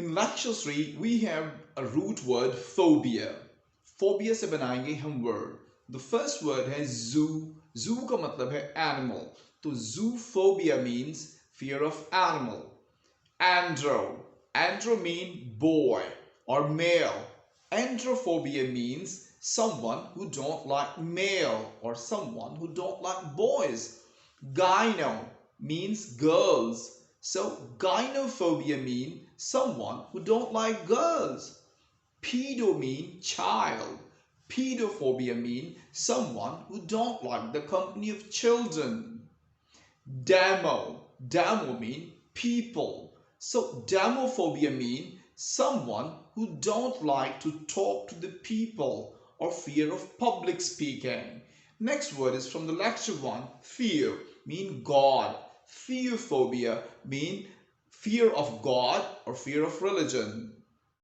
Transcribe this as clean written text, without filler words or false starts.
In lecture 3 we have a root word phobia. Phobia से बनाएंगे हम word. The first word है zoo. Zoo का मतलब है animal. तो zoophobia means fear of animal. Andro mean boy or male. Androphobia means someone who don't like male or someone who don't like boys. Gyno means girls. So gynophobia means someone who don't like girls. Pedo mean child. Pedophobia mean someone who don't like the company of children. Demo mean people. So demophobia mean someone who don't like to talk to the people or fear of public speaking. Next word is from the lecture 1. Fear mean God. Theophobia mean fear of God or fear of religion.